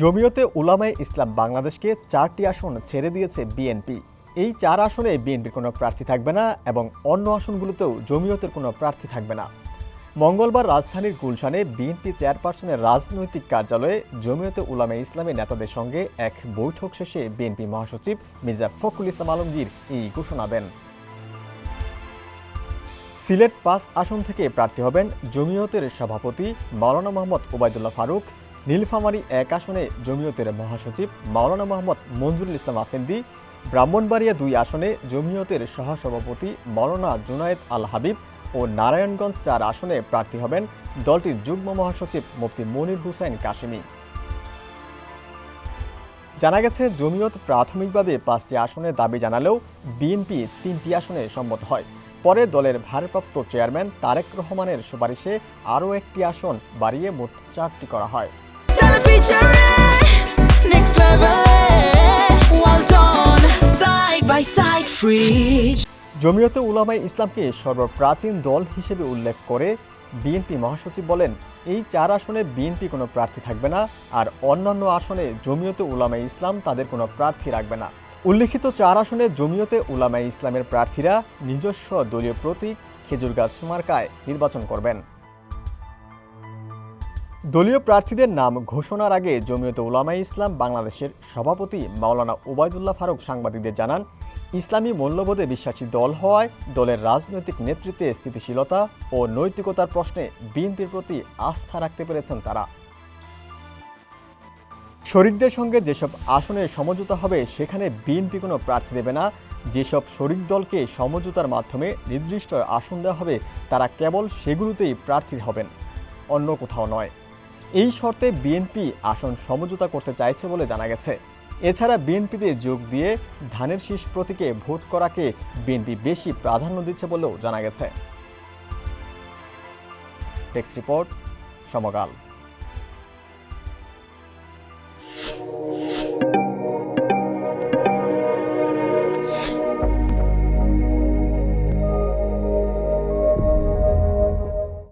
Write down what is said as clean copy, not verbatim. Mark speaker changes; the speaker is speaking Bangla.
Speaker 1: জমিয়তে উলামায়ে ইসলাম বাংলাদেশকে 4টি আসন ছেড়ে দিয়েছে বিএনপি। এই 4 আসনে বিএনপির কোনো প্রার্থী থাকবে না এবং অন্য আসনগুলোতেও জমিয়তের কোনো প্রার্থী থাকবে না। মঙ্গলবার রাজধানীর গুলশানে বিএনপি চেয়ারপারসনের রাজনৈতিক কার্যালয়ে জমিয়তে উলামায়ে ইসলামের নেতাদের সঙ্গে এক বৈঠক শেষে বিএনপি মহাসচিব মির্জা ফখরুল ইসলাম আলমগীর এই ঘোষণা দেন। সিলেট 5 আসন থেকে প্রার্থী হবেন জমিয়তের সভাপতি মাওলানা মোহাম্মদ ওবায়দুল্লাহ ফারুক। নীলফামারী 1 আসনে জমিয়তের মহাসচিব মাওলানা মোহাম্মদ মঞ্জুরুল ইসলাম আফেন্দি। ব্রাহ্মণবাড়িয়া 2 আসনে জমিয়তের সহসভাপতি মাওলানা জুনায়েদ আল হাবিব ও নারায়ণগঞ্জ 4 আসনে প্রার্থী হবেন দলটির যুগ্ম মহাসচিব মুফতি মনির হুসাইন কাশেমি। জানা গেছে, জমিয়ত প্রাথমিকভাবে 5টি আসনে দাবি জানালেও বিএনপি 3টি আসনে সম্মত হয়। পরে দলের ভারপ্রাপ্ত চেয়ারম্যান তারেক রহমানের সুপারিশে আরও 1টি আসন বাড়িয়ে মোট 4টি করা হয়। জমিয়তে উলামায়ে ইসলামকে সর্বপ্রাচীন দল হিসেবে উল্লেখ করে বিএনপি মহাসচিব বলেন, এই 4 আসনে বিএনপি কোনো প্রার্থী থাকবে না, আর অন্যান্য আসনে জমিয়তে উলামায়ে ইসলাম তাদের কোনো প্রার্থী রাখবে না। উল্লিখিত 4 আসনে জমিয়তে উলামায়ে ইসলামের প্রার্থীরা নিজস্ব দলীয় প্রতীক খেজুর গাছ মার্কায় নির্বাচন করবেন। দলীয় প্রার্থীদের নাম ঘোষণার আগে জমিয়তে উলামায়ে ইসলাম বাংলাদেশের সভাপতি মাওলানা ওবায়দুল্লাহ ফারুক সাংবাদিকদের জানান, ইসলামী মূল্যবোধে বিশ্বাসী দল হওয়ায় দলের রাজনৈতিক নেতৃত্বে স্থিতিশীলতা ও নৈতিকতার প্রশ্নে বিএনপির প্রতি আস্থা রাখতে পেরেছেন তারা। শরিকদের সঙ্গে যেসব আসনে সমঝোতা হবে সেখানে বিএনপি কোনো প্রার্থী দেবে না। যেসব শরিক দলকে সমঝোতার মাধ্যমে নির্দিষ্ট আসন দেওয়া হবে তারা কেবল সেগুলোতেই প্রার্থী হবেন, অন্য কোথাও নয়। এই শর্তে বিএনপি আসন সমঝোতা করতে চাইছে বলে জানা গেছে। এছাড়া বিএনপিতে যোগ দিয়ে ধানের শীষ প্রতীকে ভোট করাকে বিএনপি বেশি প্রাধান্য দিচ্ছে বলেও জানা গেছে। ডেস্ক রিপোর্ট, সমকাল।